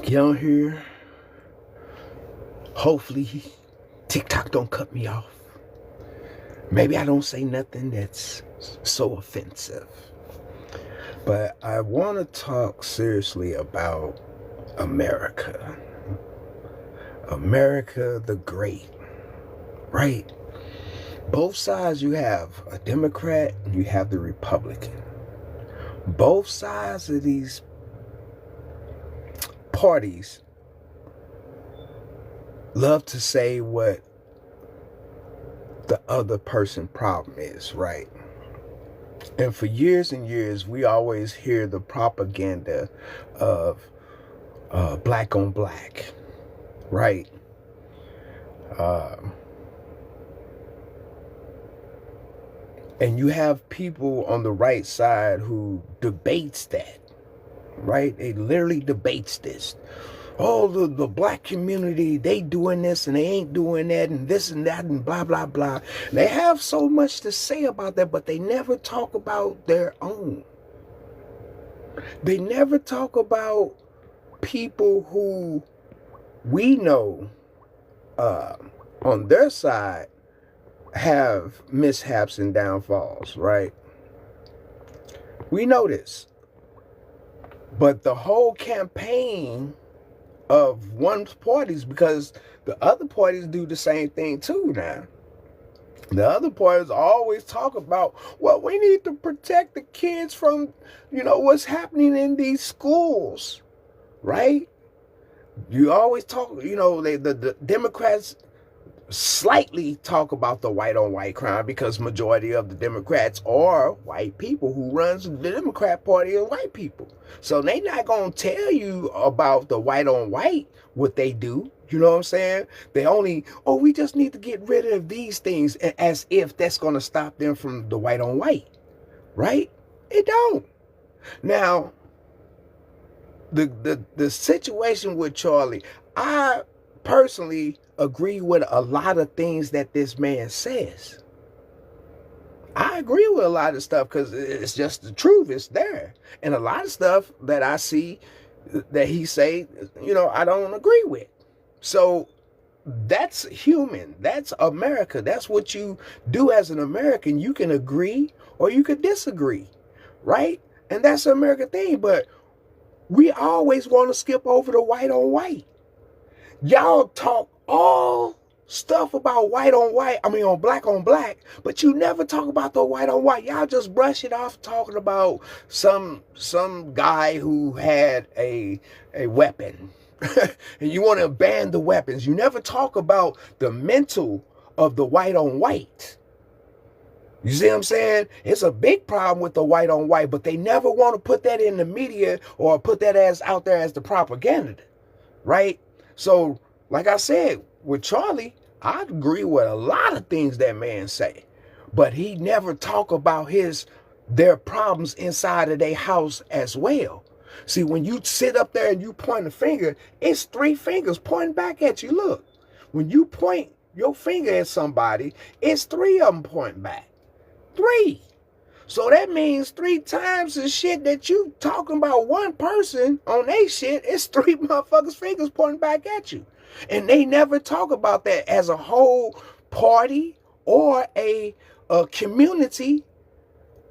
Get on here. Hopefully, TikTok don't cut me off. Maybe I don't say nothing that's so offensive. But I want to talk seriously about America. America the Great, right? Both sides, you have a Democrat and you have the Republican. Both sides of these parties love to say what the other person's problem is, right? And for years and years, we always hear the propaganda of black on black, right? And you have people on the right side who debates that, right? They literally debates this. Oh, the black community, they doing this and they ain't doing that and this and that and blah, blah, blah. They have so much to say about that, but they never talk about their own. They never talk about people who we know on their side have mishaps and downfalls, right? We know this. But the whole campaign of one parties, because the other parties do the same thing too now. The other parties always talk about, well, we need to protect the kids from, what's happening in these schools, right? You always talk, the Democrats slightly talk about the white on white crime because majority of the Democrats are white people. Who runs the Democrat Party of white people. So they not going to tell you about the white on white, what they do. You know what I'm saying? They only, we just need to get rid of these things, as if that's going to stop them from the white on white, right? It don't. Now, the situation with Charlie, I personally agree with a lot of things that this man says. I agree with a lot of stuff because it's just the truth. It's there. And a lot of stuff that I see that he say, I don't agree with. So that's human. That's America. That's what you do as an American. You can agree or you could disagree, right? And that's the American thing. But we always want to skip over the white on white. Y'all talk all stuff about white on white, on black on black, but you never talk about the white on white. Y'all just brush it off talking about some guy who had a weapon. And you want to ban the weapons. You never talk about the mental of the white on white. You see what I'm saying? It's a big problem with the white on white, but they never want to put that in the media or put that as out there as the propaganda, right? So, like I said, with Charlie, I agree with a lot of things that man say, but he never talk about their problems inside of their house as well. See, when you sit up there and you point a finger, it's 3 fingers pointing back at you. Look, when you point your finger at somebody, it's 3 of them pointing back. 3. So that means 3 times the shit that you talking about one person on they shit, it's 3 motherfuckers' fingers pointing back at you. And they never talk about that as a whole party or a community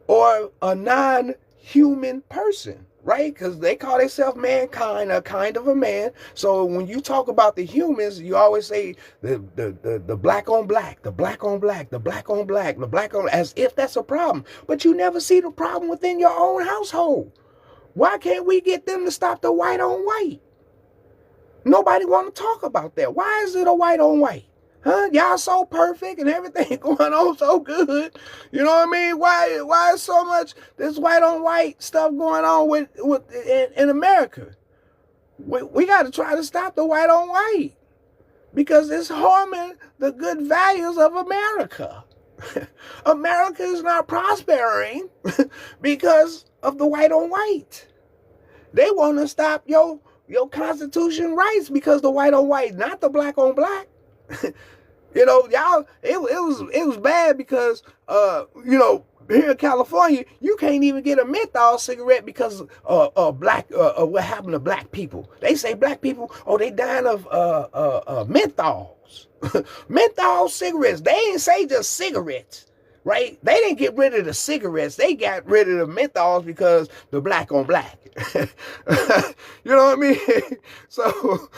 or a non-human person, right? Because they call themselves mankind, a kind of a man. So when you talk about the humans, you always say the black on black, the black on black, the black on black, the black on, as if that's a problem. But you never see the problem within your own household. Why can't we get them to stop the white on white? Nobody want to talk about that. Why is it a white on white? Huh? Y'all so perfect and everything going on so good. You know what I mean? Why is so much this white on white stuff going on in America? We got to try to stop the white on white because it's harming the good values of America. America is not prospering because of the white on white. They want to stop your Constitution rights because the white on white, not the black on black. Y'all, it was bad because Here in California, you can't even get a menthol cigarette because what happened to black people. They say black people, oh, they dying of menthols. Menthol cigarettes. They ain't say just cigarettes, right? They didn't get rid of the cigarettes. They got rid of the menthols because the black on black. You know what I mean? So,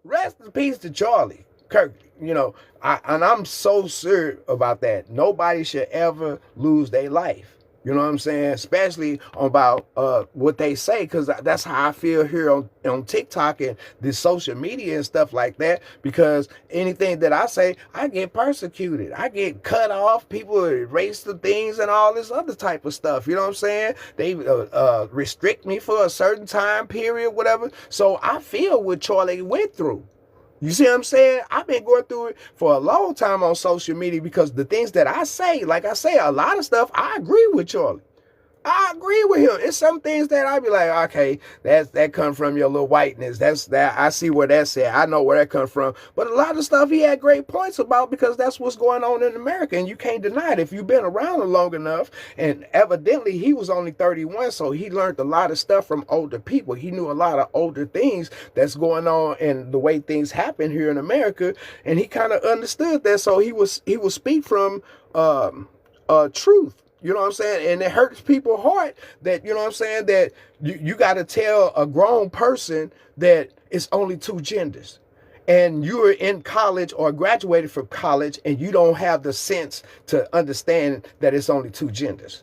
rest in peace to Charlie Kirk. And I'm so serious about that. Nobody should ever lose their life. You know what I'm saying? Especially about what they say, because that's how I feel here on TikTok and this social media and stuff like that. Because anything that I say, I get persecuted. I get cut off. People erase the things and all this other type of stuff. You know what I'm saying? They restrict me for a certain time period, whatever. So I feel what Charlie went through. You see what I'm saying? I've been going through it for a long time on social media because the things that I say, like I say, a lot of stuff, I agree with Charlie. I agree with him. It's some things that I be like, okay, that come from your little whiteness. That's that. I see where that's at. I know where that comes from. But a lot of stuff he had great points about because that's what's going on in America, and you can't deny it if you've been around long enough. And evidently, he was only 31, so he learned a lot of stuff from older people. He knew a lot of older things that's going on and the way things happen here in America, and he kind of understood that. So he will speak from truth. You know what I'm saying? And it hurts people's heart that, you know what I'm saying, that you got to tell a grown person that it's only two genders. And you're in college or graduated from college and you don't have the sense to understand that it's only two genders.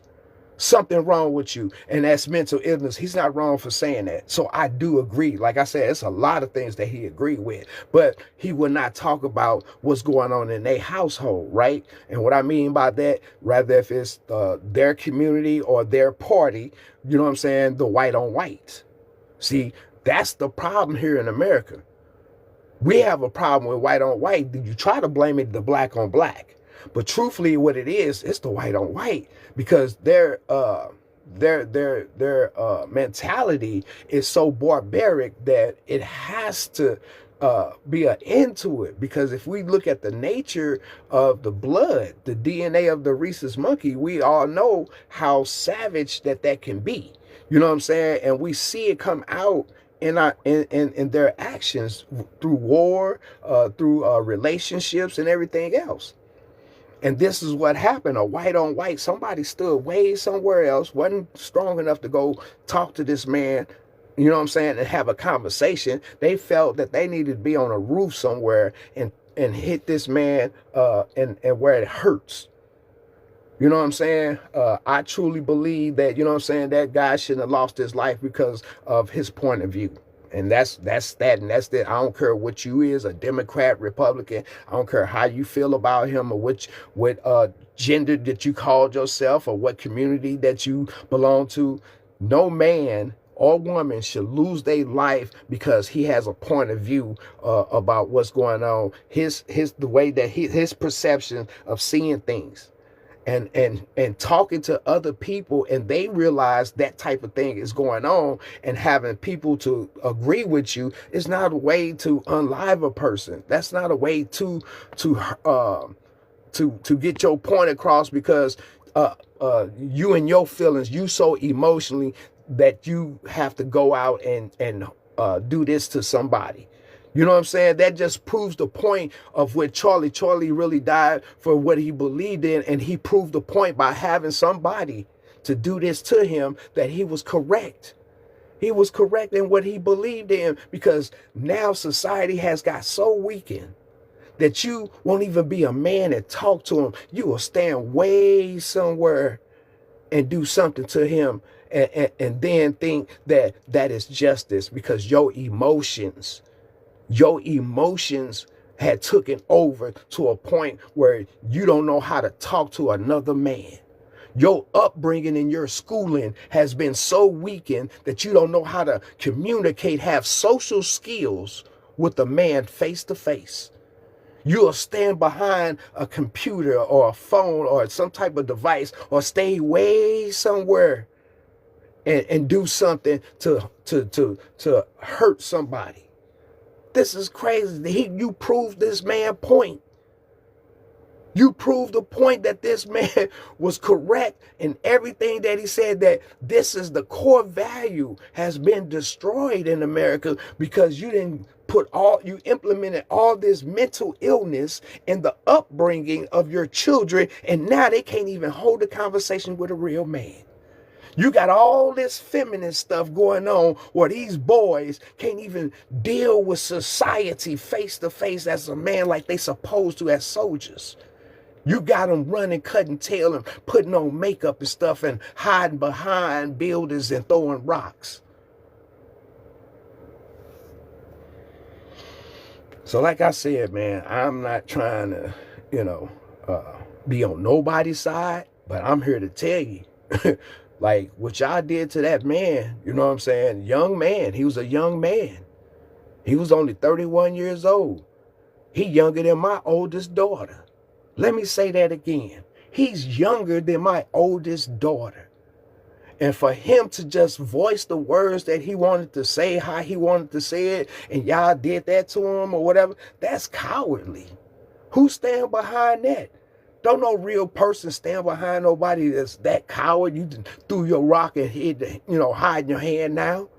Something wrong with you, and that's mental illness. He's not wrong for saying that. So I do agree. Like I said, it's a lot of things that he agreed with, but he would not talk about what's going on in their household, right? And what I mean by that, rather if it's their community or their party, you know what I'm saying, the white on white. See, that's the problem here in America. We have a problem with white on white. You try to blame it the black on black. But truthfully, what it is, it's the white on white, because their mentality is so barbaric that it has to be an end to it. Because if we look at the nature of the blood, the DNA of the rhesus monkey, we all know how savage that can be. You know what I'm saying? And we see it come out in their actions through war, through relationships and everything else. And this is what happened, a white on white. Somebody stood way somewhere else, wasn't strong enough to go talk to this man, you know what I'm saying, and have a conversation. They felt that they needed to be on a roof somewhere and hit this man and where it hurts. You know what I'm saying? I truly believe that, you know what I'm saying, that guy shouldn't have lost his life because of his point of view. And that's that, and that's that. I don't care what you is, a Democrat, Republican. I don't care how you feel about him or what gender that you called yourself or what community that you belong to. No man or woman should lose their life because he has a point of view about what's going on. The way that his perception of seeing things. And talking to other people, and they realize that type of thing is going on, and having people to agree with you is not a way to unlive a person. That's not a way to get your point across, because you and your feelings, you so emotionally that you have to go out and do this to somebody. You know what I'm saying? That just proves the point of what Charlie really died for what he believed in. And he proved the point by having somebody to do this to him, that he was correct. He was correct in what he believed in, because now society has got so weakened that you won't even be a man and talk to him. You will stand way somewhere and do something to him and then think that is justice, because your emotions had taken over to a point where you don't know how to talk to another man. Your upbringing and your schooling has been so weakened that you don't know how to communicate, have social skills with a man face to face. You'll stand behind a computer or a phone or some type of device, or stay way somewhere and do something to hurt somebody. This is crazy. You proved this man point. You proved the point that this man was correct in everything that he said, that this is the core value has been destroyed in America because you implemented all this mental illness in the upbringing of your children, and now they can't even hold a conversation with a real man. You got all this feminist stuff going on where these boys can't even deal with society face to face as a man like they supposed to as soldiers. You got them running, cutting tail and putting on makeup and stuff and hiding behind buildings and throwing rocks. So like I said, man, I'm not trying to, be on nobody's side, but I'm here to tell you, like what y'all did to that man, you know what I'm saying? Young man, he was a young man. He was only 31 years old. He younger than my oldest daughter. Let me say that again. He's younger than my oldest daughter. And for him to just voice the words that he wanted to say, how he wanted to say it, and y'all did that to him or whatever, that's cowardly. Who stand behind that? Don't no real person stand behind nobody that's that coward. You threw your rock and hide your hand now.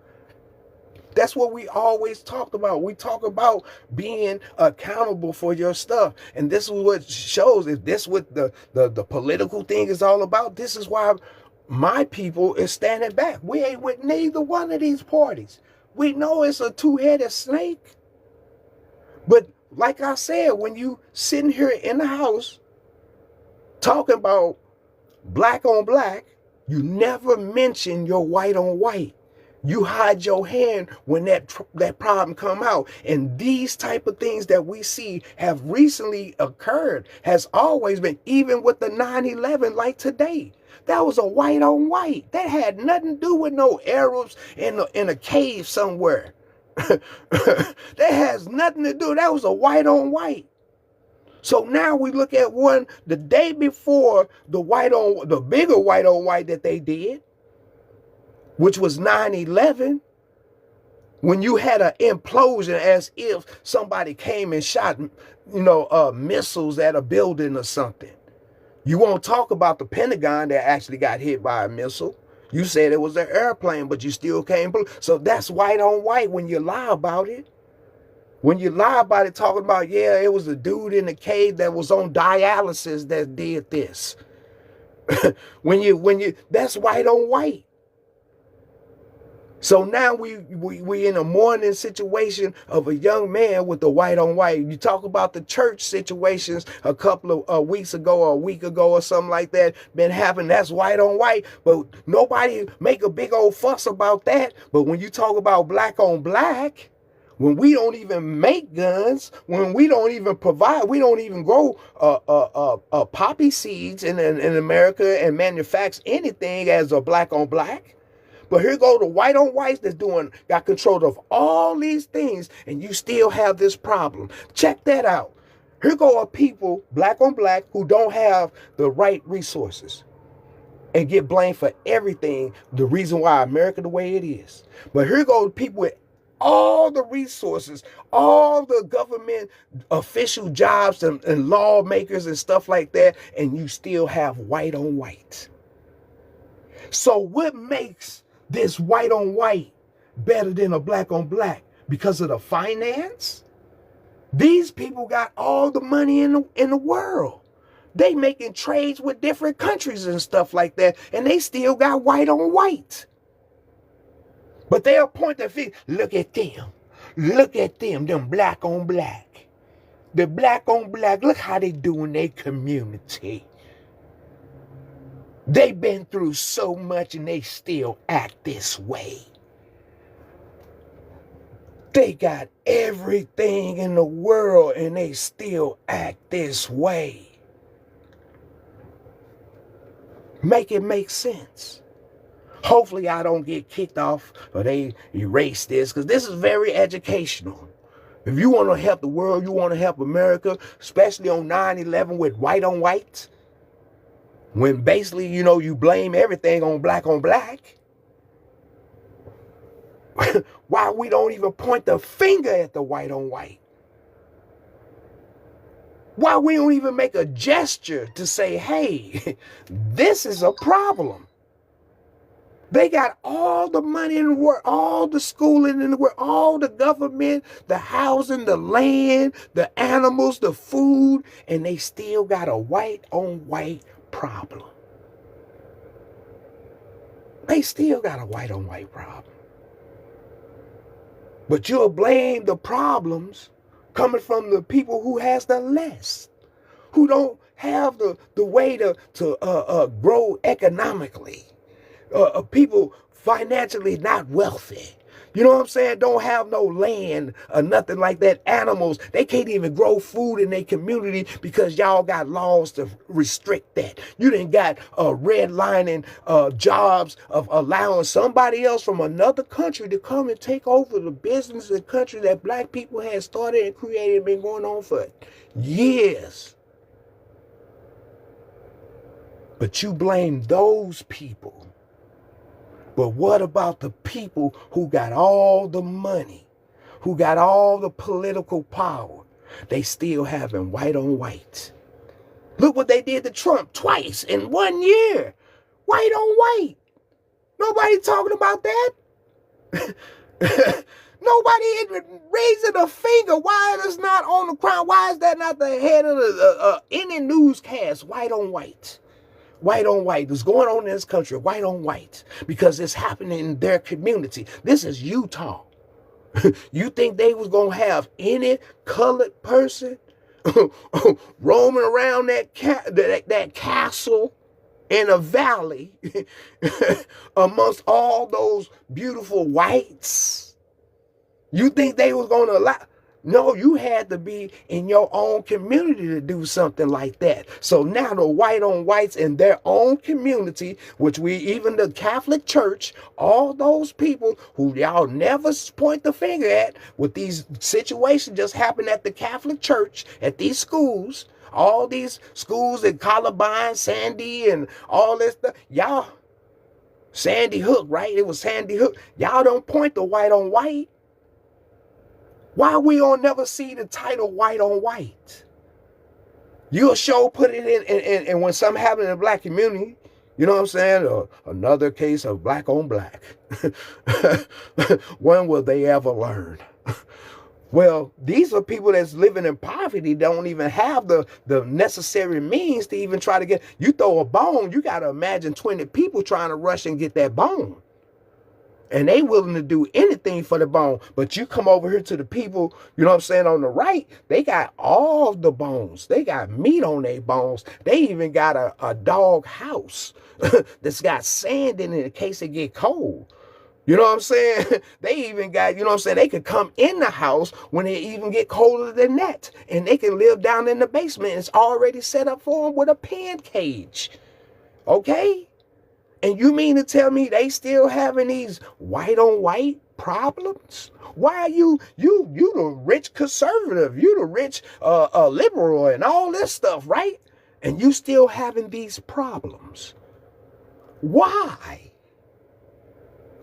That's what we always talked about. We talk about being accountable for your stuff. And this is what shows, if this what the political thing is all about, this is why my people is standing back. We ain't with neither one of these parties. We know it's a two-headed snake. But like I said, when you sitting here in the house talking about black on black, you never mention your white on white. You hide your hand when that problem come out. And these type of things that we see have recently occurred, has always been, even with the 9/11 like today. That was a white on white. That had nothing to do with no Arabs in a cave somewhere. That has nothing to do. That was a white on white. So now we look at one the day before the bigger white on white that they did, which was 9/11, when you had an implosion as if somebody came and shot, missiles at a building or something. You won't talk about the Pentagon that actually got hit by a missile. You said it was an airplane, but you still can't believe. So that's white on white when you lie about it. When you lie about it, talking about, yeah, it was a dude in the cave that was on dialysis that did this. That's white on white. So now we in a mourning situation of a young man with the white on white. You talk about the church situations a couple of weeks ago or a week ago or something like that been happening. That's white on white, but nobody make a big old fuss about that. But when you talk about black on black, when we don't even make guns, when we don't even provide, we don't even grow poppy seeds in America and manufacture anything as a black on black. But here go the white on whites that's got control of all these things, and you still have this problem. Check that out. Here go a people, black on black, who don't have the right resources and get blamed for everything, the reason why America the way it is. But here go people with all the resources, all the government official jobs and lawmakers and stuff like that, and you still have white on white. So what makes this white on white better than a black on black? Because of the finance? These people got all the money in the world. They making trades with different countries and stuff like that, and they still got white on white. But they'll point their finger, look at them, them black on black. The black on black, look how they do in their community. They've been through so much and they still act this way. They got everything in the world and they still act this way. Make it make sense. Hopefully I don't get kicked off or they erase this, because this is very educational. If you want to help the world, you want to help America, especially on 9/11 with white on white, when basically, you blame everything on black on black. Why we don't even point the finger at the white on white? Why we don't even make a gesture to say, hey, this is a problem. They got all the money in the world, all the schooling in the world, all the government, the housing, the land, the animals, the food, and they still got a white on white problem. They still got a white on white problem. But you'll blame the problems coming from the people who has the less, who don't have the way to grow economically. People financially not wealthy. You know what I'm saying? Don't have no land or nothing like that. Animals, they can't even grow food in their community because y'all got laws to restrict that. You done got redlining jobs of allowing somebody else from another country to come and take over the business and country that black people had started and created and been going on for years. But you blame those people. But what about the people who got all the money, who got all the political power? They still having white on white. Look what they did to Trump twice in 1 year. White on white. Nobody talking about that. Nobody raising a finger. Why is not on the crown? Why is that not the head of any newscast? White on white. White on white. What's going on in this country? White on white. Because it's happening in their community. This is Utah. You think they was going to have any colored person roaming around that castle in a valley amongst all those beautiful whites? You think they was going to allow? No, you had to be in your own community to do something like that. So now the white on whites in their own community, which even the Catholic Church, all those people who y'all never point the finger at with these situations just happen at the Catholic Church, at these schools, all these schools in Columbine, Sandy, and all this stuff. Y'all, Sandy Hook, right? It was Sandy Hook. Y'all don't point the white on white. Why we don't never see the title white on white? You'll show put it in and when something happened in the black community, you know what I'm saying? Another case of black on black. When will they ever learn? Well, these are people that's living in poverty, don't even have the necessary means to even try to get. You throw a bone, you got to imagine 20 people trying to rush and get that bone. And they willing to do anything for the bone. But you come over here to the people, you know what I'm saying, on the right, they got all the bones. They got meat on their bones. They even got a dog house that's got sand in it in case it get cold. You know what I'm saying? They even got, you know what I'm saying, they could come in the house when it even get colder than that. And they can live down in the basement. It's already set up for them with a pen cage. Okay? And you mean to tell me they still having these white on white problems? Why are you the rich conservative, you the rich liberal and all this stuff, right? And you still having these problems. Why?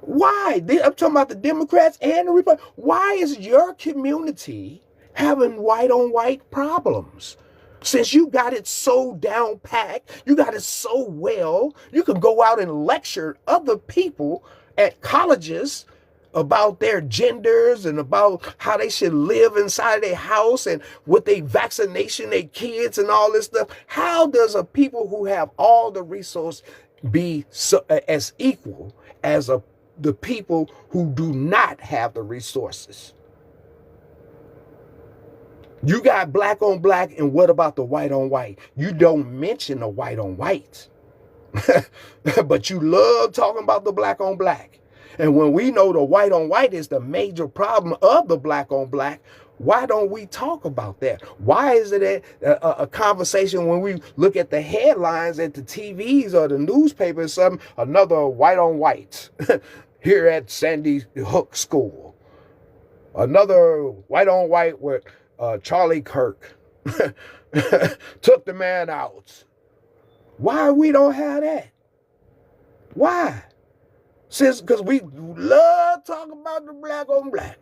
Why? I'm talking about the Democrats and the Republicans. Why is your community having white on white problems? Since you got it so down packed, you got it so well, you can go out and lecture other people at colleges about their genders and about how they should live inside their house and with their vaccination, their kids and all this stuff. How does a people who have all the resources be as equal as the people who do not have the resources? You got black on black, and what about the white on white? You don't mention the white on white. But you love talking about the black on black. And when we know the white on white is the major problem of the black on black, why don't we talk about that? Why is it a conversation when we look at the headlines at the TVs or the newspapers, or something, another white on white here at Sandy Hook School? Another white on white with Charlie Kirk took the man out. Why we don't have that? Why? Because we love talking about the black on black.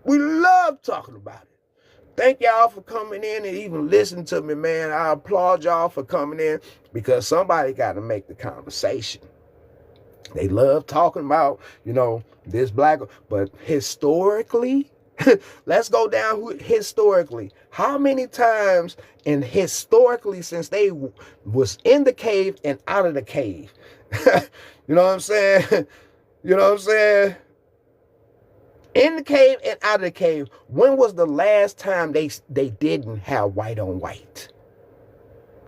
We love talking about it. Thank y'all for coming in and even listening to me, man. I applaud y'all for coming in because somebody got to make the conversation. They love talking about, this black, but historically, let's go down historically. How many times historically since they was in the cave and out of the cave? You know what I'm saying? You know what I'm saying? In the cave and out of the cave, when was the last time they didn't have white on white?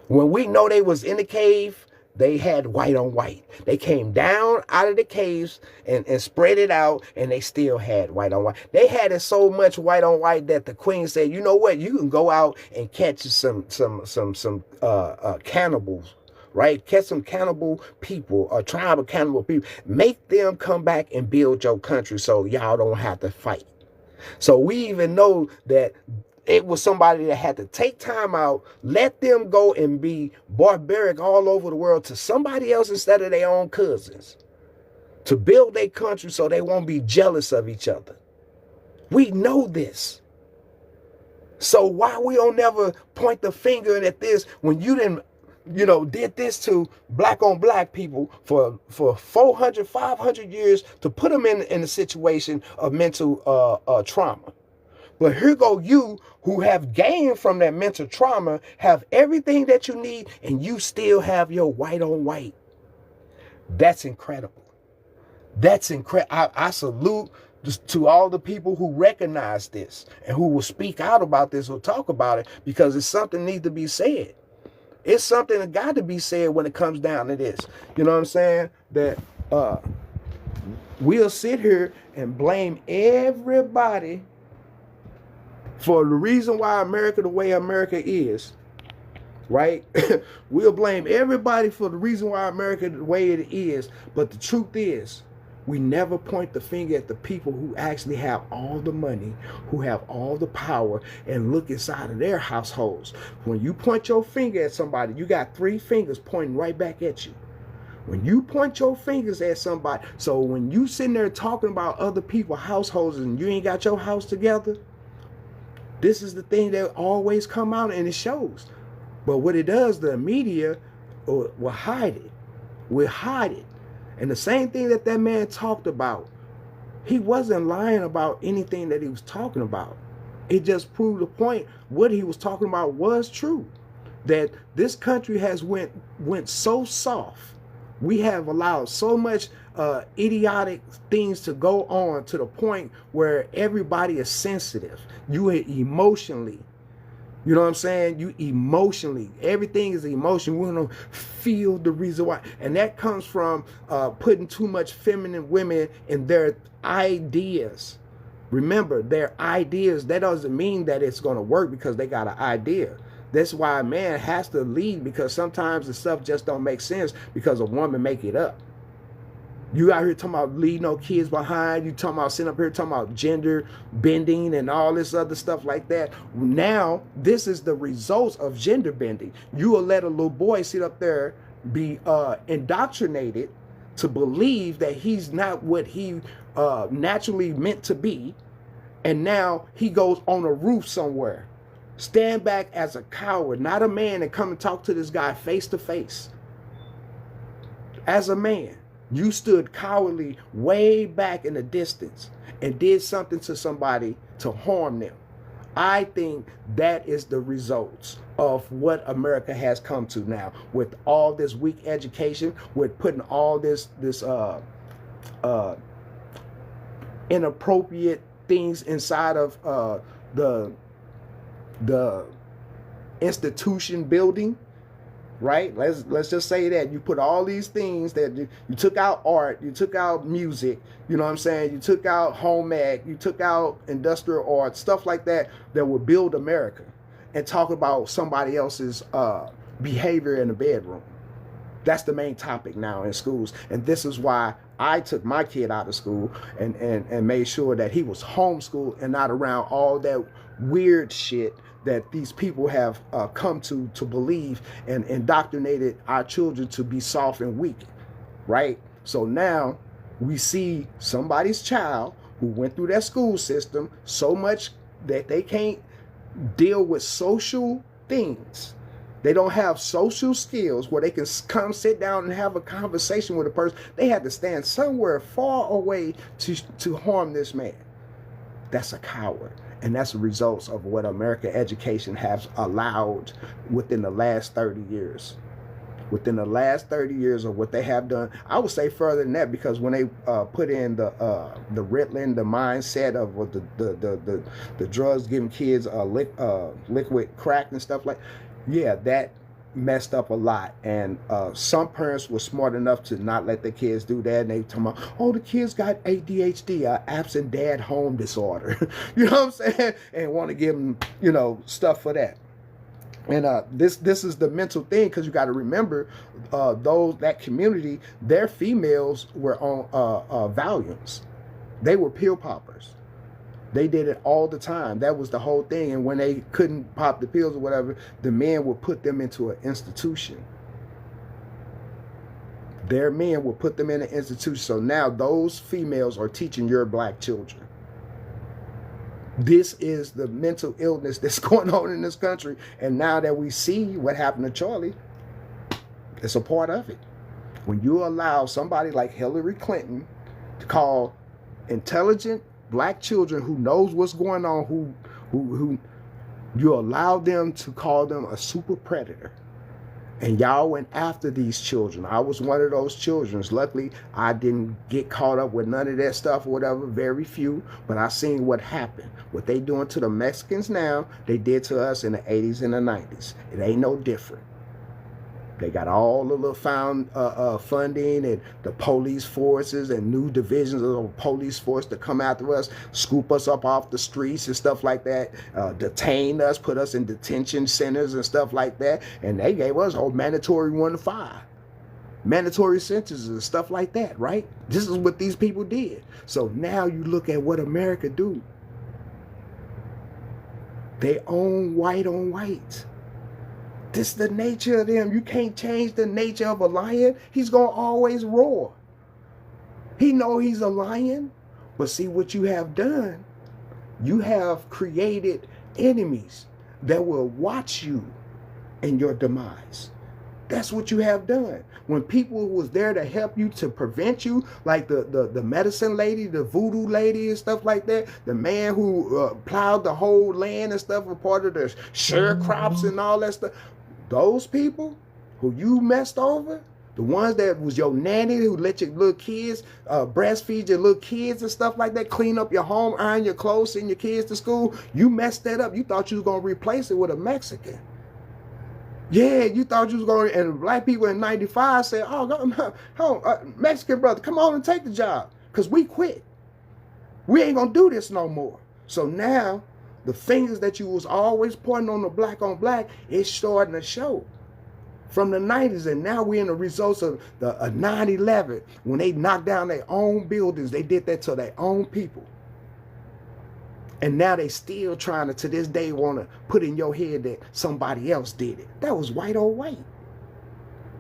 When we know they was in the cave, they had white on white. They came down out of the caves and spread it out, and they still had white on white. They had it so much white on white that the queen said, "You know what? You can go out and catch some cannibals, right? Catch some cannibal people, a tribe of cannibal people. Make them come back and build your country so y'all don't have to fight." So we even know that it was somebody that had to take time out, let them go and be barbaric all over the world to somebody else instead of their own cousins, to build their country so they won't be jealous of each other. We know this. So why we don't never point the finger at this when you didn't, did this to black on black people for 400, 500 years to put them in a situation of mental trauma. But here go you who have gained from that mental trauma, have everything that you need, and you still have your white on white. That's incredible. That's incredible. I salute to all the people who recognize this and who will speak out about this or talk about it, because it's something that needs to be said. It's something that got to be said when it comes down to this. You know what I'm saying? That we'll sit here and blame everybody for the reason why America the way America is, right? We'll blame everybody for the reason why America the way it is. But the truth is, we never point the finger at the people who actually have all the money, who have all the power, and look inside of their households. When you point your finger at somebody, you got 3 fingers pointing right back at you. When you point your fingers at somebody, so when you sitting there talking about other people's households and you ain't got your house together, this is the thing that always come out and it shows. But what it does, the media will hide it. Will hide it. And the same thing that man talked about, he wasn't lying about anything that he was talking about. It just proved the point. What he was talking about was true. That this country has went so soft. We have allowed so much idiotic things to go on to the point where everybody is sensitive. You are emotionally. You know what I'm saying? You emotionally. Everything is emotion. We want to feel the reason why. And that comes from putting too much feminine women in their ideas. Remember, their ideas, that doesn't mean that it's going to work because they got an idea. That's why a man has to lead, because sometimes the stuff just don't make sense because a woman make it up. You out here talking about leaving no kids behind. You talking about sitting up here talking about gender bending and all this other stuff like that. Now, this is the results of gender bending. You will let a little boy sit up there, be indoctrinated to believe that he's not what he naturally meant to be. And now he goes on a roof somewhere. Stand back as a coward, not a man, and come and talk to this guy face to face. As a man, you stood cowardly way back in the distance and did something to somebody to harm them. I think that is the results of what America has come to now, with all this weak education, with putting all this inappropriate things inside of the institution building, right? Let's just say that you put all these things that you took out art, you took out music, you know what I'm saying? You took out home ec, you took out industrial art, stuff like that would build America, and talk about somebody else's behavior in the bedroom. That's the main topic now in schools. And this is why I took my kid out of school and made sure that he was homeschooled and not around all that weird shit that these people have come to believe and indoctrinated our children to be soft and weak, right? So now we see somebody's child who went through that school system so much that they can't deal with social things. They don't have social skills where they can come sit down and have a conversation with a person. They had to stand somewhere far away to harm this man. That's a coward. And that's the results of what American education has allowed within the last 30 years. Within the last 30 years of what they have done, I would say further than that, because when they put in the Ritalin, the mindset of the drugs giving kids liquid crack and stuff like, yeah, that messed up a lot. And some parents were smart enough to not let their kids do that. And they talking about, oh, the kids got ADHD, absent dad home disorder. You know what I'm saying? And want to give them, you know, stuff for that. And this is the mental thing, because you got to remember, that community, their females were on Valiums. They were pill poppers. They did it all the time. That was the whole thing. And when they couldn't pop the pills or whatever, the men would put them into an institution. Their men would put them in an institution. So now those females are teaching your black children. This is the mental illness that's going on in this country. And now that we see what happened to Charlie, it's a part of it. When you allow somebody like Hillary Clinton to call intelligent black children who knows what's going on, who you allow them to call them a super predator. And y'all went after these children. I was one of those children. Luckily, I didn't get caught up with none of that stuff or whatever, very few. But I seen what happened. What they doing to the Mexicans now, they did to us in the 80s and the 90s. It ain't no different. They got all the little funding and the police forces and new divisions of the police force to come after us, scoop us up off the streets and stuff like that, detain us, put us in detention centers and stuff like that. And they gave us whole mandatory 1 to 5, mandatory sentences and stuff like that, right? This is what these people did. So now you look at what America do. They own white on white. This is the nature of them. You can't change the nature of a lion. He's going to always roar. He know he's a lion. But see what you have done. You have created enemies that will watch you in your demise. That's what you have done. When people was there to help you, to prevent you, like the medicine lady, the voodoo lady and stuff like that, the man who plowed the whole land and stuff, a part of the sharecrops and all that stuff, those people who you messed over, the ones that was your nanny who let your little kids breastfeed your little kids and stuff like that, clean up your home, iron your clothes, send your kids to school, you messed that up. You thought you was going to replace it with a Mexican. Yeah, you thought you was going to, and black people in 95 said, oh, Mexican brother, come on and take the job, because we quit. We ain't going to do this no more. So now, the fingers that you was always pointing on black, it's starting to show. From the 90s, and now we're in the results of the 9/11, when they knocked down their own buildings. They did that to their own people. And now they still trying to this day, want to put in your head that somebody else did it. That was white on white.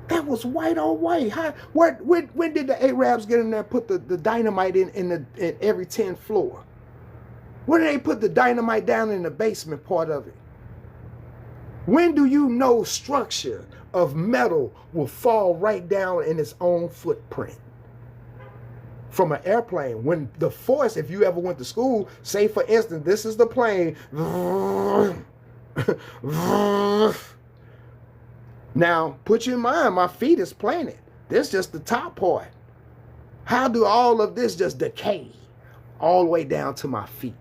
That was white on white. When did the Arabs get in there and put the dynamite in every 10th floor? When did they put the dynamite down in the basement part of it? When do you know structure of metal will fall right down in its own footprint? From an airplane, when the force, if you ever went to school, say for instance, this is the plane. Now, put you in mind, my feet is planted. This is just the top part. How do all of this just decay all the way down to my feet?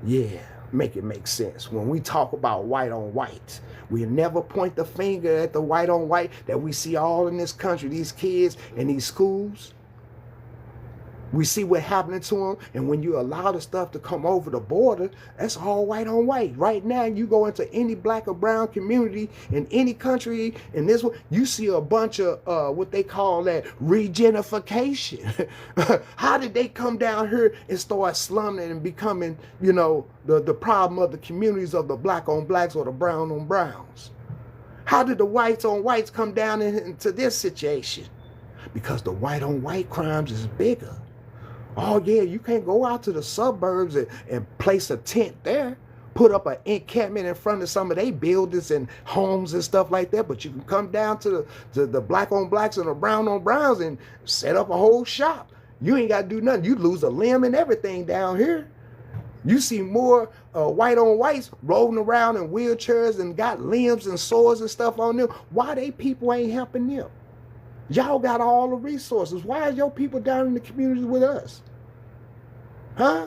Yeah, make it make sense. When we talk about white on white, we never point the finger at the white on white that we see all in this country, these kids in these schools. We see what happening to them, and when you allow the stuff to come over the border, that's all white on white. Right now, you go into any black or brown community in any country, in this one, you see a bunch of what they call that regenification. How did they come down here and start slumming and becoming, you know, the problem of the communities of the black on blacks or the brown on browns? How did the whites on whites come down into this situation? Because the white on white crimes is bigger. Oh yeah, you can't go out to the suburbs and place a tent there. put up an encampment in front of some of their buildings and homes and stuff like that, but you can come down to the black on blacks and the brown on browns and set up a whole shop. You ain't got to do nothing. You lose a limb and everything down here. You see more white on whites rolling around in wheelchairs and got limbs and sores and stuff on them. Why they people ain't helping them? Y'all got all the resources. Why is your people down in the community with us? Huh?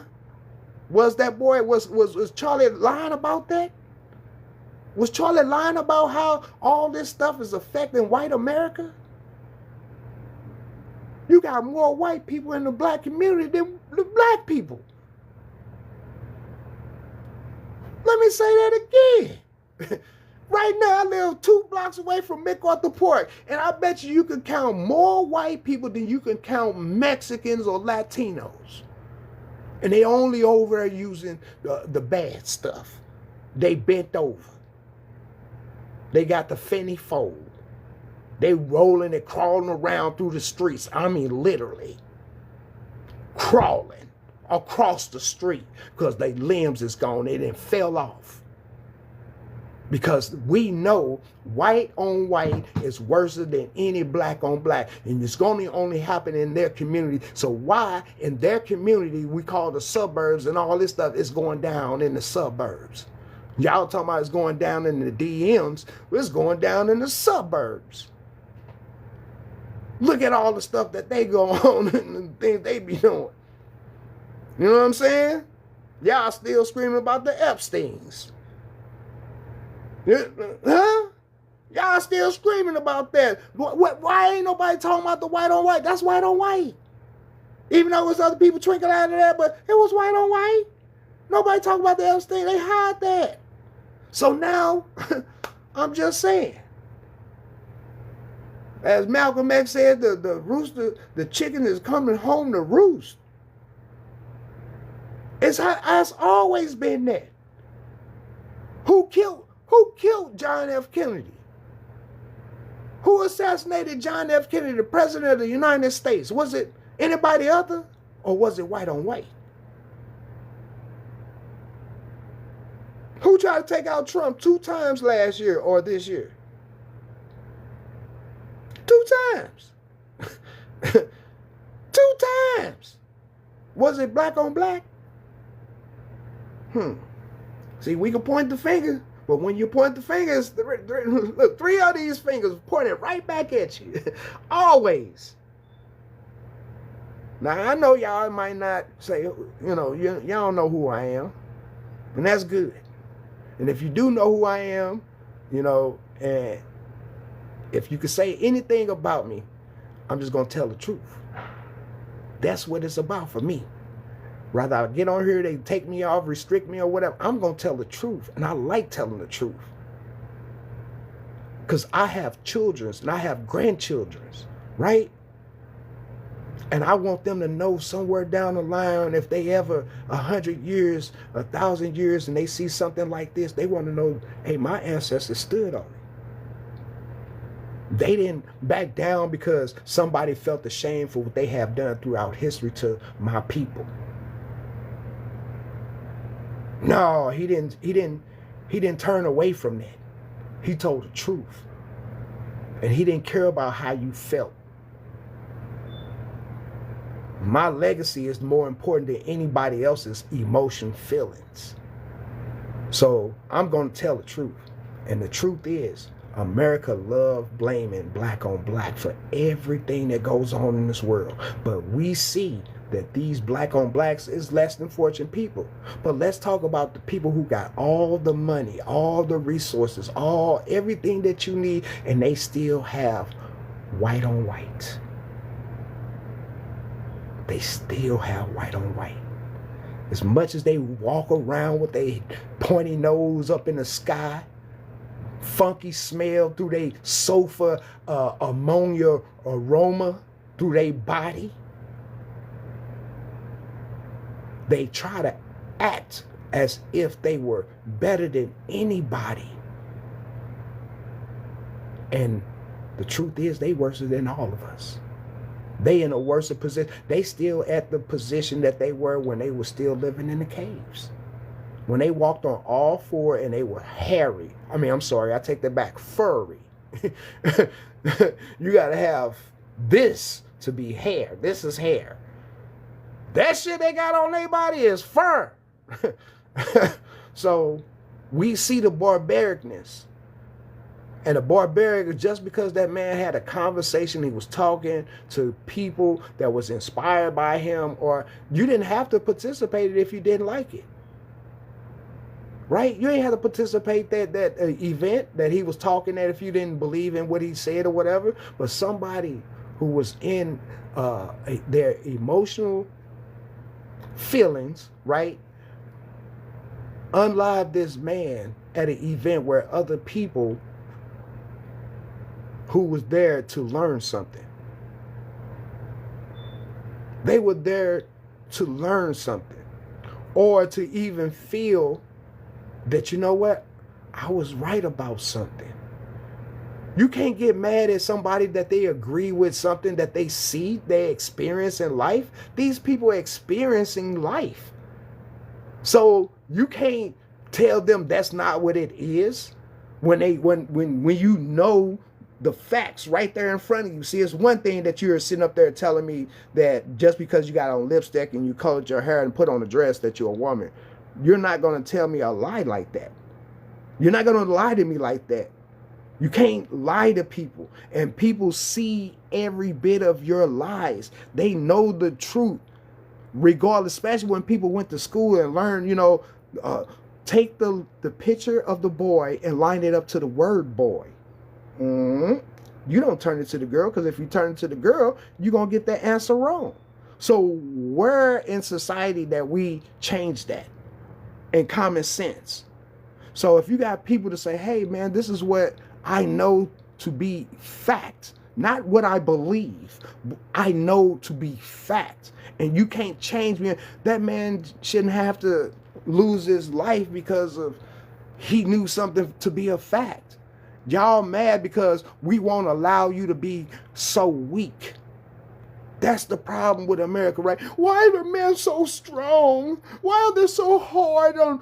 Was that boy, was Charlie lying about that? Was Charlie lying about how all this stuff is affecting white America? You got more white people in the black community than the black people. Let me say that again. Right now, I live 2 blocks away from MacArthur Park, and I bet you can count more white people than you can count Mexicans or Latinos. And they only over there using the bad stuff. They bent over. They got the Finney fold. They rolling and crawling around through the streets. I mean, literally crawling across the street because their limbs is gone. They done fell off. Because we know white on white is worse than any black on black. And it's going to only happen in their community. So why in their community we call the suburbs and all this stuff is going down in the suburbs? Y'all talking about it's going down in the DMs. It's going down in the suburbs. Look at all the stuff that they go on and the things they be doing. You know what I'm saying? Y'all still screaming about the Epsteins. Huh? Y'all still screaming about that. Why ain't nobody talking about the white on white? That's white on white. Even though there's other people twinkle out of that, but it was white on white. Nobody talking about the Epstein. They hide that. So now, I'm just saying. As Malcolm X said, the rooster, the chicken is coming home to roost. It's always been that. Who killed John F. Kennedy? Who assassinated John F. Kennedy, the president of the United States? Was it anybody other, or was it white on white? Who tried to take out Trump 2 times last year or this year? 2 times. 2 times. Was it black on black? See, we can point the finger, but when you point the fingers, look, 3 of these fingers pointed right back at you. Always. Now, I know y'all might not say, y'all don't know who I am. And that's good. And if you do know who I am, and if you could say anything about me, I'm just going to tell the truth. That's what it's about for me. Rather I get on here, they take me off, restrict me or whatever, I'm going to tell the truth. And I like telling the truth. Because I have children and I have grandchildren, right? And I want them to know somewhere down the line, if they ever 100 years, 1,000 years, and they see something like this, they want to know, hey, my ancestors stood on it. They didn't back down because somebody felt ashamed for what they have done throughout history to my people. No, he didn't turn away from that. He told the truth. And he didn't care about how you felt. My legacy is more important than anybody else's emotion, feelings. So I'm going to tell the truth. And the truth is, America loves blaming black on black for everything that goes on in this world. But we see that these black on blacks is less than fortunate people. But let's talk about the people who got all the money, all the resources, everything that you need, and they still have white on white. They still have white on white. As much as they walk around with a pointy nose up in the sky, funky smell through their sofa, ammonia aroma through their body, they try to act as if they were better than anybody. And the truth is, they worse than all of us. They in a worse position. They still at the position that they were when they were still living in the caves. when they walked on all four and they were hairy. I mean, I'm sorry, I take that back, furry. You got to have this to be hair. This is hair. That shit they got on their body is fur. So we see the barbaricness. And the barbaric is just because that man had a conversation, he was talking to people that was inspired by him, or you didn't have to participate if you didn't like it. Right? You ain't have to participate that event that he was talking at if you didn't believe in what he said or whatever. But somebody who was in their emotional feelings, right, unlived this man at an event where other people who was there to learn something. They were there to learn something, or to even feel that, you know what, I was right about something. You can't get mad at somebody that they agree with something that they see, they experience in life. These people are experiencing life. So you can't tell them that's not what it is when you know the facts right there in front of you. See, it's one thing that you're sitting up there telling me that just because you got on lipstick and you colored your hair and put on a dress that you're a woman. You're not going to tell me a lie like that. You're not going to lie to me like that. You can't lie to people. And people see every bit of your lies. They know the truth. Regardless, especially when people went to school and learned, take the picture of the boy and line it up to the word boy. You don't turn it to the girl, because if you turn it to the girl, you're going to get that answer wrong. So where in society that we change that? And common sense. So if you got people to say, hey man, this is what I know to be fact, not what I believe, I know to be fact, and you can't change me. That man shouldn't have to lose his life because of he knew something to be a fact. Y'all mad because we won't allow you to be so weak. That's the problem with America, right? Why are the men so strong? Why are they so hard on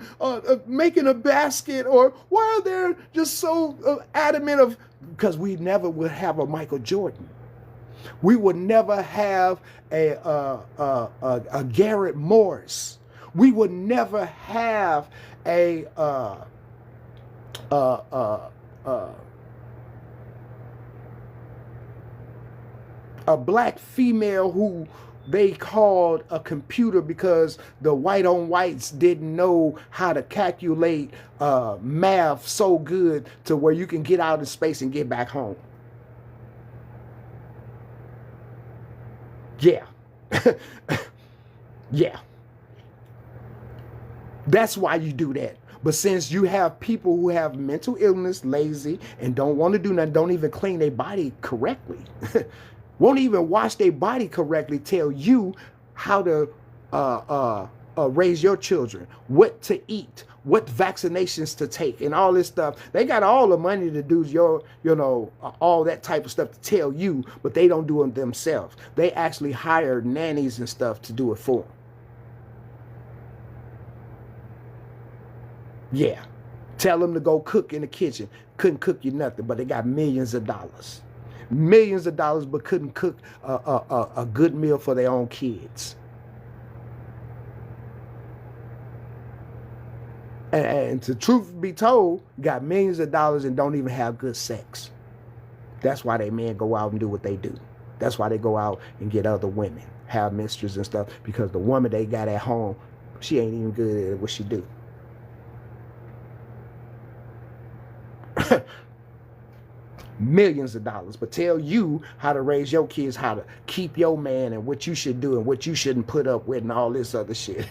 making a basket? Or why are they just so adamant of... Because we never would have a Michael Jordan. We would never have a Garrett Morris. We would never have a black female who they called a computer because the white on whites didn't know how to calculate math so good to where you can get out of space and get back home. Yeah. Yeah. That's why you do that. But since you have people who have mental illness, lazy, and don't want to do nothing, don't even clean their body correctly, won't even wash their body correctly, tell you how to raise your children, what to eat, what vaccinations to take, and all this stuff. They got all the money to do all that type of stuff to tell you, but they don't do it themselves. They actually hire nannies and stuff to do it for them. Yeah. Tell them to go cook in the kitchen. Couldn't cook you nothing, but they got millions of dollars. Millions of dollars, but couldn't cook a good meal for their own kids. And to truth be told, got millions of dollars and don't even have good sex. That's why they men go out and do what they do. That's why they go out and get other women, have mistresses and stuff, because the woman they got at home, she ain't even good at what she do. Millions of dollars, but tell you how to raise your kids, how to keep your man, and what you should do and what you shouldn't put up with and all this other shit.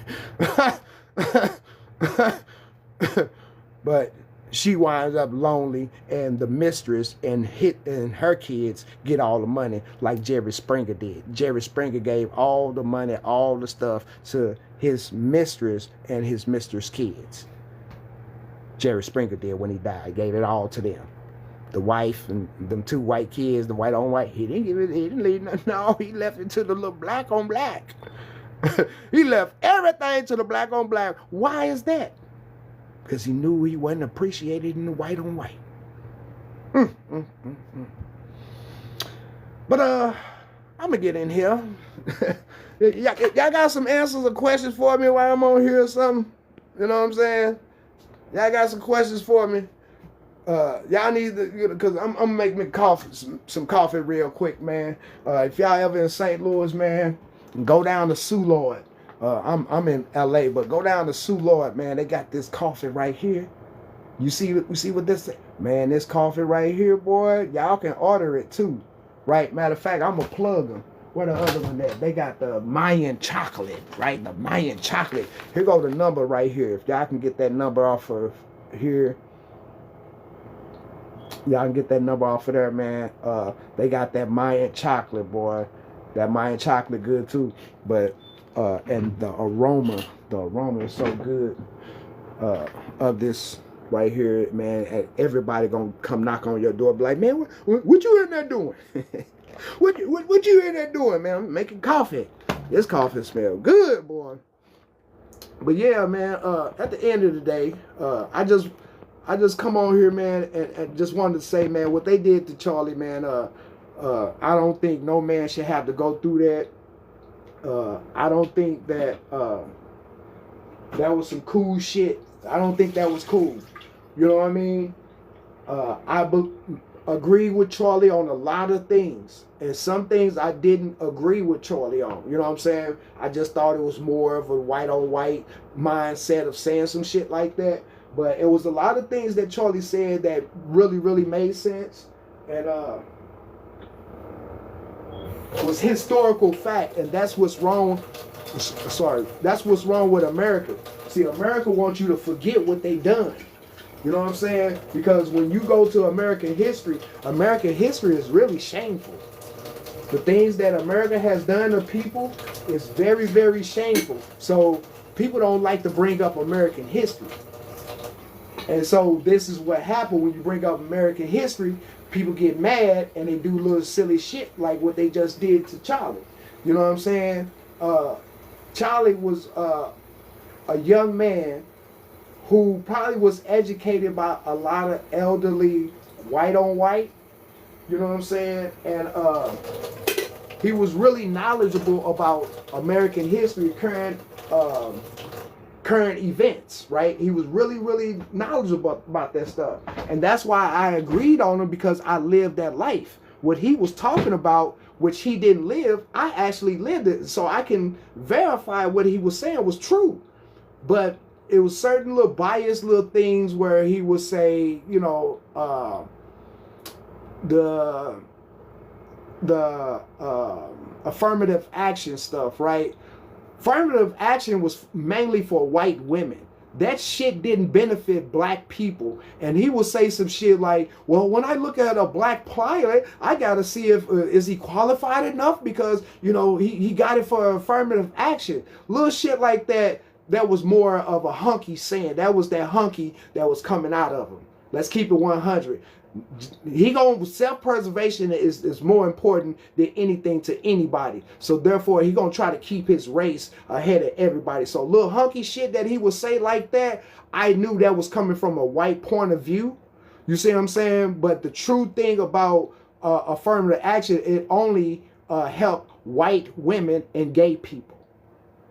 But she winds up lonely, and the mistress and her kids get all the money like Jerry Springer did. Jerry Springer gave all the money, all the stuff to his mistress and his mistress' kids. Jerry Springer did when he died. He gave it all to them. The wife and them two white kids, the white on white, he didn't leave nothing. No, he left it to the little black on black. He left everything to the black on black. Why is that? because he knew he wasn't appreciated in the white on white. Mm, mm, mm, mm. But I'm gonna get in here. Y'all got some answers or questions for me while I'm on here or something? You know what I'm saying? Y'all got some questions for me? Y'all need to, because I'm gonna make me some coffee real quick, man. If y'all ever in St. Louis, man, go down to Soulard. I'm in LA, but go down to Soulard, man. They got this coffee right here. You see what this, man, this coffee right here, boy, y'all can order it too. Right? Matter of fact, I'm gonna plug them. Where the other one at? They got the Mayan chocolate, right? The Mayan chocolate. Here go the number right here. If y'all can get that number off of here. Y'all can get that number off of there, man. They got that Mayan chocolate, boy. That Mayan chocolate good too. But and the aroma is so good of this right here, man. And everybody gonna come knock on your door, be like, man, what you in there doing? what you in there doing, man? I'm making coffee. This coffee smell good, boy. But yeah, man. At the end of the day, I just come on here, man, and just wanted to say, man, what they did to Charlie, man. I don't think no man should have to go through that. I don't think that that was some cool shit. I don't think that was cool. You know what I mean? I agree with Charlie on a lot of things. And some things I didn't agree with Charlie on. You know what I'm saying? I just thought it was more of a white on white mindset of saying some shit like that. But it was a lot of things that Charlie said that really, really made sense. And was historical fact. And that's what's wrong. Sorry. That's what's wrong with America. See, America wants you to forget what they done. You know what I'm saying? Because when you go to American history is really shameful. The things that America has done to people is very, very shameful. So people don't like to bring up American history. And so this is what happened when you bring up American history. People get mad and they do little silly shit like what they just did to Charlie. You know what I'm saying? Charlie was a young man who probably was educated by a lot of elderly white on white. You know what I'm saying? And he was really knowledgeable about American history, current events, right? He was really, really knowledgeable about that stuff. And that's why I agreed on him, because I lived that life. What he was talking about, which he didn't live, I actually lived it. So I can verify what he was saying was true. But it was certain little biased little things where he would say, you know, the affirmative action stuff, right? Affirmative action was mainly for white women. That shit didn't benefit black people. And he would say some shit like, well, when I look at a black pilot, I got to see if, is he qualified enough? Because, you know, he got it for affirmative action. Little shit like that. That was more of a hunky saying. That was that hunky that was coming out of him. Let's keep it 100. Self-preservation is more important than anything to anybody. So therefore, he gonna try to keep his race ahead of everybody. So little hunky shit that he would say like that, I knew that was coming from a white point of view. You see what I'm saying? But the true thing about affirmative action, it only helped white women and gay people.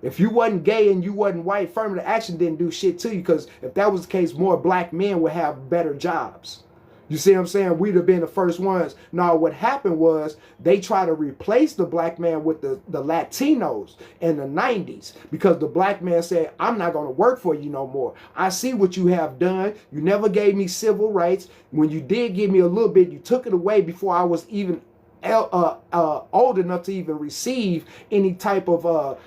If you wasn't gay and you wasn't white, affirmative action didn't do shit to you, because if that was the case, more black men would have better jobs. You see what I'm saying? We'd have been the first ones. Now, what happened was they tried to replace the black man with the Latinos in the 90s, because the black man said, I'm not going to work for you no more. I see what you have done. You never gave me civil rights. When you did give me a little bit, you took it away before I was even old enough to even receive any type of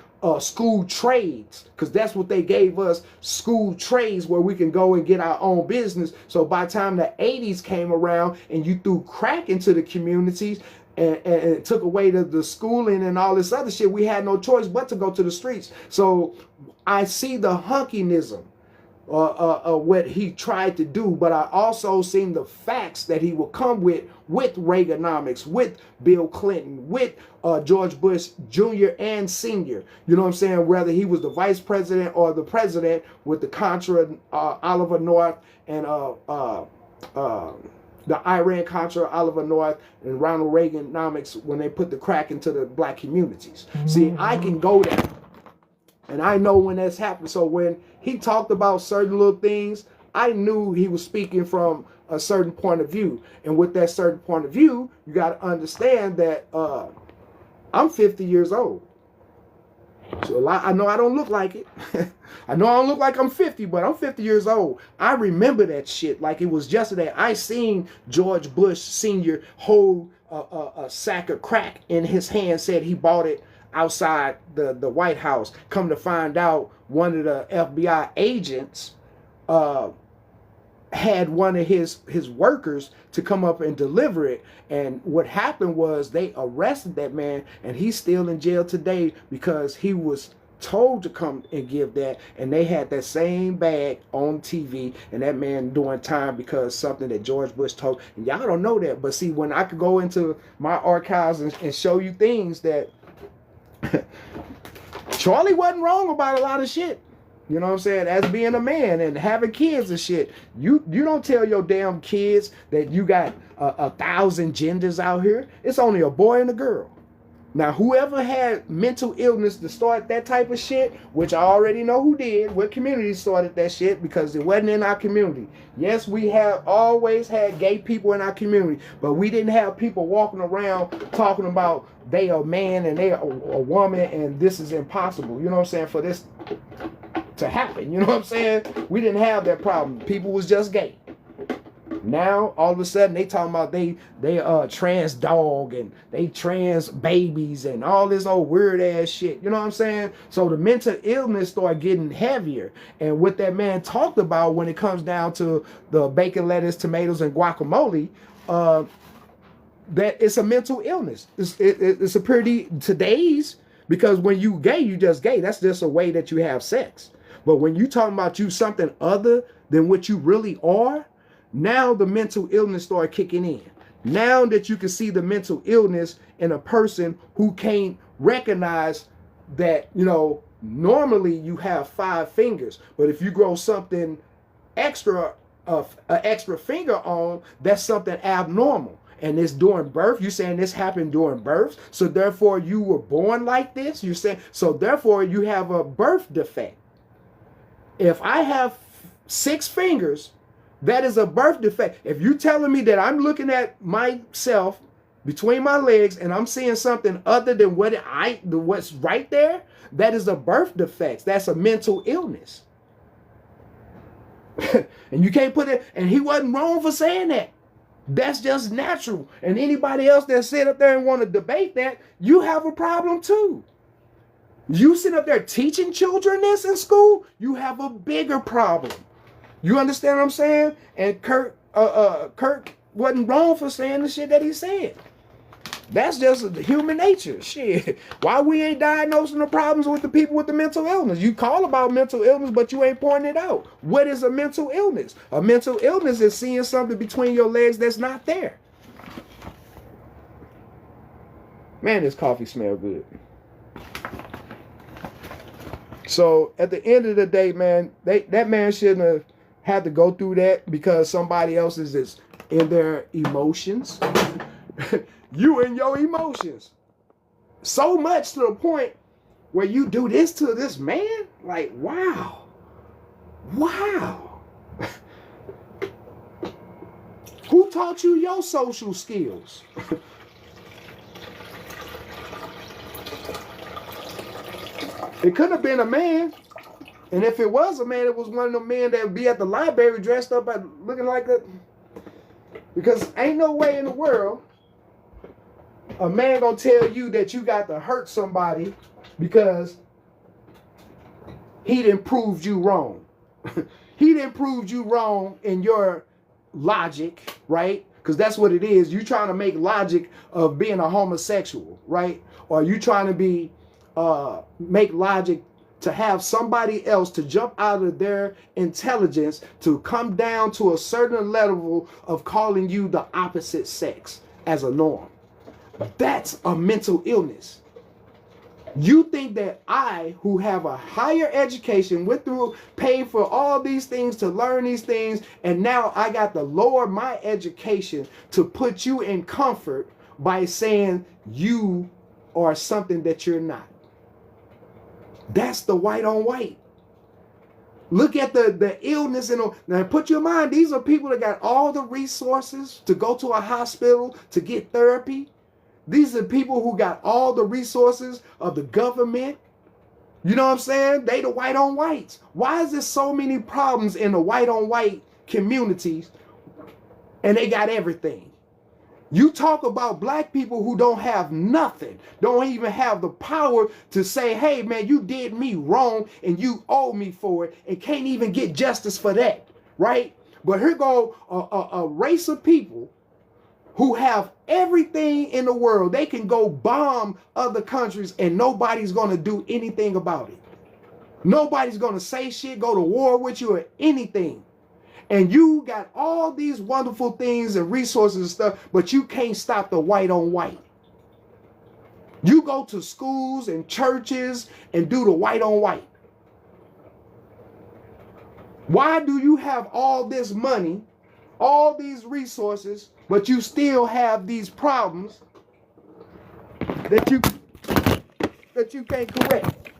school trades, because that's what they gave us, school trades where we can go and get our own business. So by the time the 80s came around and you threw crack into the communities and took away the schooling and all this other shit, we had no choice but to go to the streets. So I see the hunkinism what he tried to do, but I also seen the facts that he would come with Reaganomics, with Bill Clinton, with George Bush Jr. and Sr. You know what I'm saying? Whether he was the vice president or the president, with the Contra, Oliver North, and the Iran-Contra, Oliver North, and Ronald Reaganomics, when they put the crack into the black communities. See, I can go there. And I know when that's happened. So when he talked about certain little things, I knew he was speaking from a certain point of view. And with that certain point of view, you got to understand that I'm 50 years old. So I know I don't look like it. I know I don't look like I'm 50, but I'm 50 years old. I remember that shit like it was yesterday. I seen George Bush Sr. hold a sack of crack in his hand, said he bought it outside the White House. Come to find out, one of the FBI agents had one of his workers to come up and deliver it. And what happened was they arrested that man, and he's still in jail today because he was told to come and give that, and they had that same bag on TV, and that man doing time because something that George Bush told. And y'all don't know that, but see, when I could go into my archives and show you things that Charlie wasn't wrong about a lot of shit. You know what I'm saying? As being a man and having kids and shit. You don't tell your damn kids that you got 1,000 genders out here. It's only a boy and a girl. Now, whoever had mental illness to start that type of shit, which I already know who did, what community started that shit, because it wasn't in our community. Yes, we have always had gay people in our community, but we didn't have people walking around talking about they are a man and they are a woman and this is impossible. You know what I'm saying? For this to happen. You know what I'm saying? We didn't have that problem. People was just gay. Now all of a sudden they talking about they trans dog and they trans babies and all this old weird ass shit. You know what I'm saying? So the mental illness started getting heavier. And what that man talked about when it comes down to the bacon, lettuce, tomatoes, and guacamole, that it's a mental illness. It's a pretty today's, because when you gay, you just gay. That's just a way that you have sex. But when you talking about you something other than what you really are, now the mental illness started kicking in. Now that you can see the mental illness in a person who can't recognize that, you know, normally you have 5 fingers, but if you grow something extra, an extra finger on, that's something abnormal. And it's during birth. You're saying this happened during birth, so therefore you were born like this. You're saying, so therefore you have a birth defect. If I have 6 fingers, that is a birth defect. If you're telling me that I'm looking at myself between my legs and I'm seeing something other than what's right there, that is a birth defect. That's a mental illness. And you can't put it, and he wasn't wrong for saying that. That's just natural. And anybody else that sit up there and want to debate that, you have a problem too. You sit up there teaching children this in school, you have a bigger problem. You understand what I'm saying? And Kirk wasn't wrong for saying the shit that he said. That's just human nature. Shit. Why we ain't diagnosing the problems with the people with the mental illness? You call about mental illness, but you ain't pointing it out. What is a mental illness? A mental illness is seeing something between your legs that's not there. Man, this coffee smells good. So at the end of the day, man, that man shouldn't have had to go through that because somebody else is in their emotions. You and your emotions. So much to the point where you do this to this man? Like, wow. Wow. Who taught you your social skills? It could have been a man. And if it was a man, it was one of the men that would be at the library dressed up looking like a... Because ain't no way in the world a man gonna tell you that you got to hurt somebody because he done proved you wrong. He done proved you wrong in your logic, right? Because that's what it is. You trying to make logic of being a homosexual, right? Or you trying to be make logic to have somebody else to jump out of their intelligence to come down to a certain level of calling you the opposite sex as a norm. That's a mental illness. You think that I, who have a higher education, went through, paid for all these things to learn these things, and now I got to lower my education to put you in comfort by saying you are something that you're not. That's the white on white. Look at the illness. Now put your mind, these are people that got all the resources to go to a hospital to get therapy. These are people who got all the resources of the government. You know what I'm saying? They the white on whites. Why is there so many problems in the white on white communities and they got everything? You talk about black people who don't have nothing, don't even have the power to say, hey, man, you did me wrong and you owe me for it, and can't even get justice for that, right? But here go a race of people who have everything in the world. They can go bomb other countries and nobody's going to do anything about it. Nobody's going to say shit, go to war with you or anything. And you got all these wonderful things and resources and stuff, but you can't stop the white on white. You go to schools and churches and do the white on white. Why do you have all this money, all these resources, but you still have these problems that you can't correct?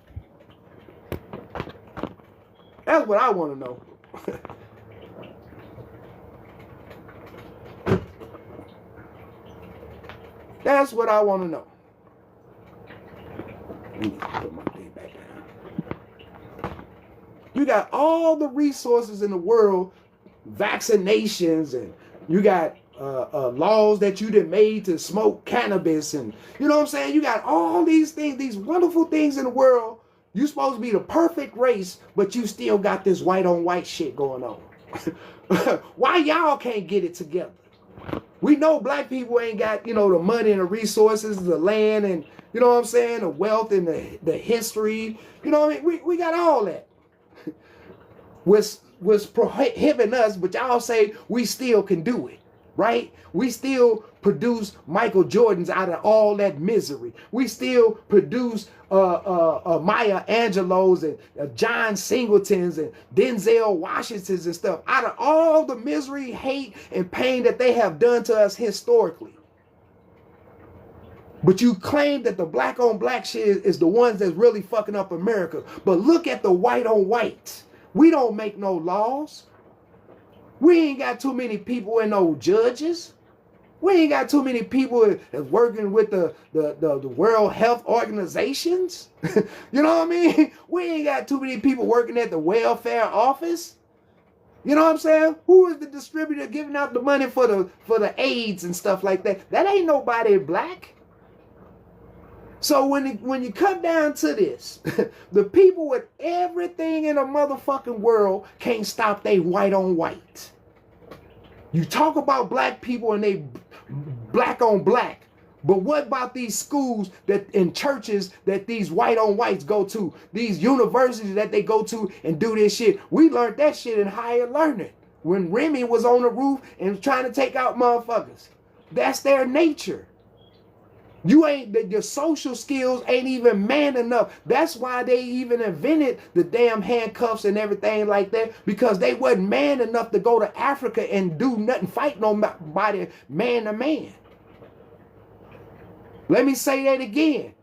That's what I want to know. That's what I want to know. Let me put my thing back down. You got all the resources in the world, vaccinations, and you got laws that you done made to smoke cannabis, and you know what I'm saying? You got all these things, these wonderful things in the world. You supposed to be the perfect race, but you still got this white on white shit going on. Why y'all can't get it together? We know black people ain't got, the money and the resources, the land, and, you know what I'm saying, the wealth and the history. You know what I mean? We got all that. Was prohibiting us, but y'all say we still can do it, right? We still produce Michael Jordans out of all that misery. We still produce Maya Angelou's and John Singletons and Denzel Washingtons and stuff out of all the misery, hate, and pain that they have done to us historically. But you claim that the black on black shit is the ones that's really fucking up America. But look at the white on white. We don't make no laws. We ain't got too many people and no judges. We ain't got too many people that's working with the World Health Organizations. You know what I mean? We ain't got too many people working at the welfare office. You know what I'm saying? Who is the distributor giving out the money for the AIDS and stuff like that? That ain't nobody black. So when you come down to this, the people with everything in the motherfucking world can't stop they white on white. You talk about black people and they black on black, but what about these schools that in churches that these white on whites go to, these universities that they go to and do this shit? We learned that shit in higher learning when Remy was on the roof and trying to take out motherfuckers. That's their nature. Your social skills ain't even man enough. That's why they even invented the damn handcuffs and everything like that, because they wasn't man enough to go to Africa and do nothing, fight nobody man to man. Let me say that again.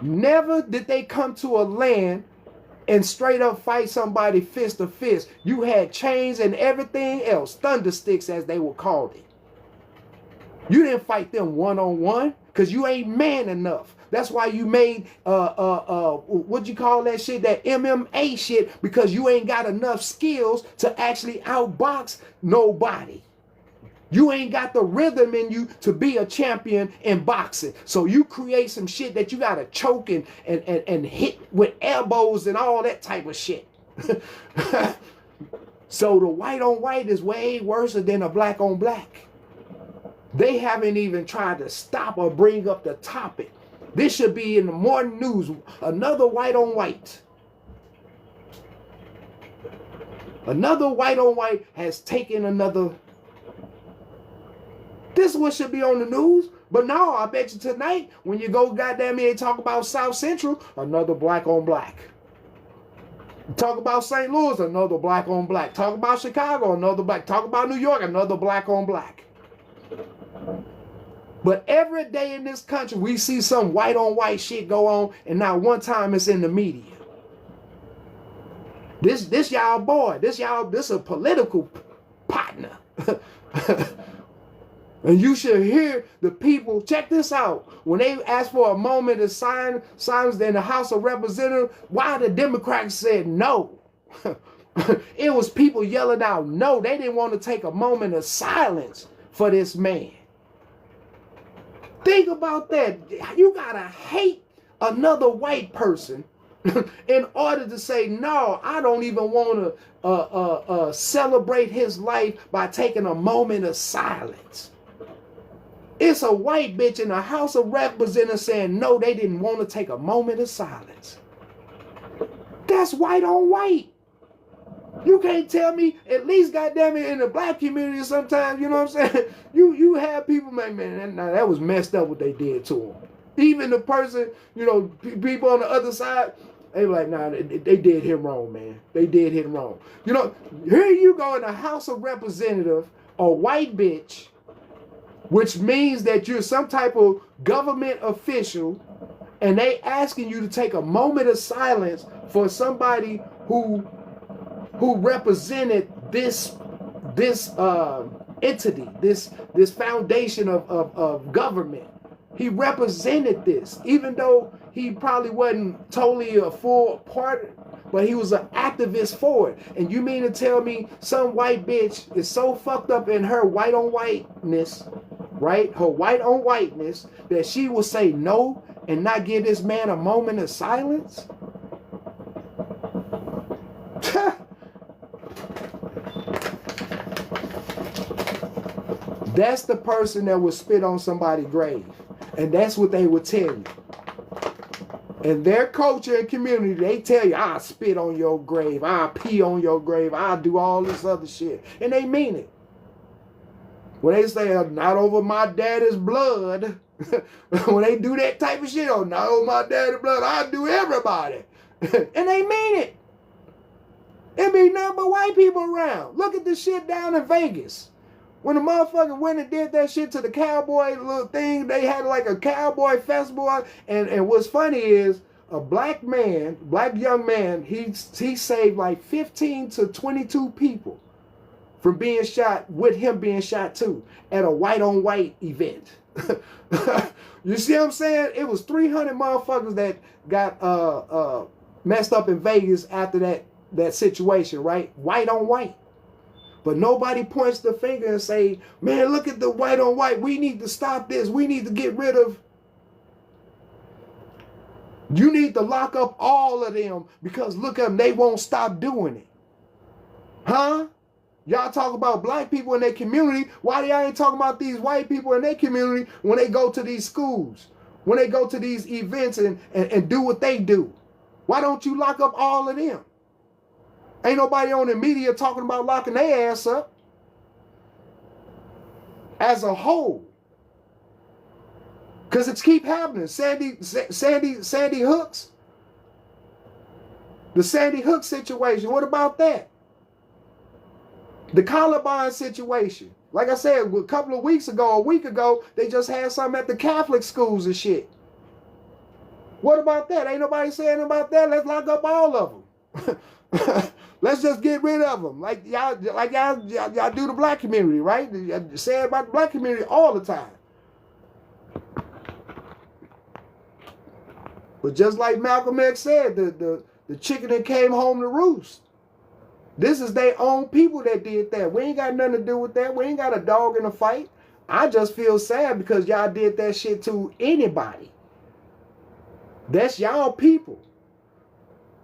Never did they come to a land and straight up fight somebody fist to fist. You had chains and everything else, thunder sticks as they were called it. You didn't fight them one-on-one because you ain't man enough. That's why you made, what you call that shit, that MMA shit, because you ain't got enough skills to actually outbox nobody. You ain't got the rhythm in you to be a champion in boxing. So you create some shit that you got to choke and hit with elbows and all that type of shit. So the white on white is way worse than a black on black. They haven't even tried to stop or bring up the topic. This should be in the morning news. Another white on white. Another white on white has taken another. This is what should be on the news. But no, I bet you tonight, when you go goddamn here and talk about South Central, another black on black. Talk about St. Louis, another black on black. Talk about Chicago, another black. Talk about New York, another black on black. But every day in this country, we see some white on white shit go on, and not one time it's in the media. This y'all boy, this a political partner. And you should hear the people, check this out, when they asked for a moment of silence in the House of Representatives, why the Democrats said no. It was people yelling out no. They didn't want to take a moment of silence for this man. Think about that. You gotta hate another white person in order to say, no, I don't even want to celebrate his life by taking a moment of silence. It's a white bitch in the House of Representatives saying, no, they didn't want to take a moment of silence. That's white on white. You can't tell me, at least goddamn it, in the black community sometimes, you know what I'm saying? You have people, man, that was messed up what they did to him. Even the person, you know, people on the other side, they were like, nah, they did him wrong, man. They did him wrong. You know, here you go in the House of Representatives, a white bitch, which means that you're some type of government official, and they asking you to take a moment of silence for somebody who represented this entity, this foundation of government. He represented this, even though he probably wasn't totally a full part, but he was an activist for it. And you mean to tell me some white bitch is so fucked up in her white on whiteness, right? Her white on whiteness, that she will say no and not give this man a moment of silence? That's the person that would spit on somebody's grave. And that's what they would tell you. In their culture and community, they tell you, I'll spit on your grave, I'll pee on your grave, I'll do all this other shit. And they mean it. When they say, not over my daddy's blood, when they do that type of shit, oh, not over my daddy's blood, I'll do everybody. And they mean it. It be nothing but white people around. Look at the shit down in Vegas. When the motherfucker went and did that shit to the cowboy little thing, they had like a cowboy festival. And what's funny is a black young man, he saved like 15 to 22 people from being shot, with him being shot too, at a white on white event. You see what I'm saying? It was 300 motherfuckers that got messed up in Vegas after that situation, right? White on white. But nobody points the finger and say, man, look at the white on white. We need to stop this. We need to get rid of. You need to lock up all of them because look at them. They won't stop doing it. Huh? Y'all talk about black people in their community. Why y'all ain't talking about these white people in their community when they go to these schools, when they go to these events and do what they do? Why don't you lock up all of them? Ain't nobody on the media talking about locking their ass up as a whole. Because it's keep happening. Sandy Hooks. The Sandy Hook situation. What about that? The Columbine situation. Like I said, a couple of weeks ago, a week ago, they just had something at the Catholic schools and shit. What about that? Ain't nobody saying about that. Let's lock up all of them. Let's just get rid of them, like y'all do the black community, right? You say about the black community all the time. But just like Malcolm X said, the chicken that came home to roost. This is their own people that did that. We ain't got nothing to do with that. We ain't got a dog in the fight. I just feel sad because y'all did that shit to anybody. That's y'all people.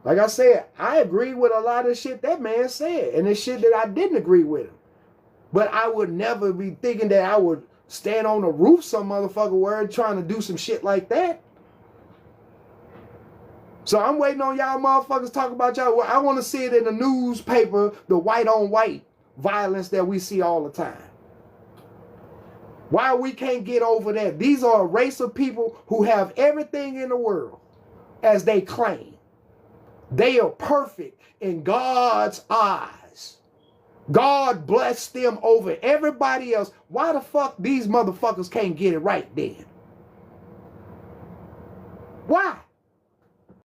Like I said, I agree with a lot of shit that man said. And the shit that I didn't agree with him. But I would never be thinking that I would stand on the roof some motherfucker word trying to do some shit like that. So I'm waiting on y'all motherfuckers talk about y'all. I want to see it in the newspaper, the white on white violence that we see all the time. Why we can't get over that? These are a race of people who have everything in the world as they claim. They are perfect in God's eyes. God blessed them over everybody else. Why the fuck these motherfuckers can't get it right then? Why?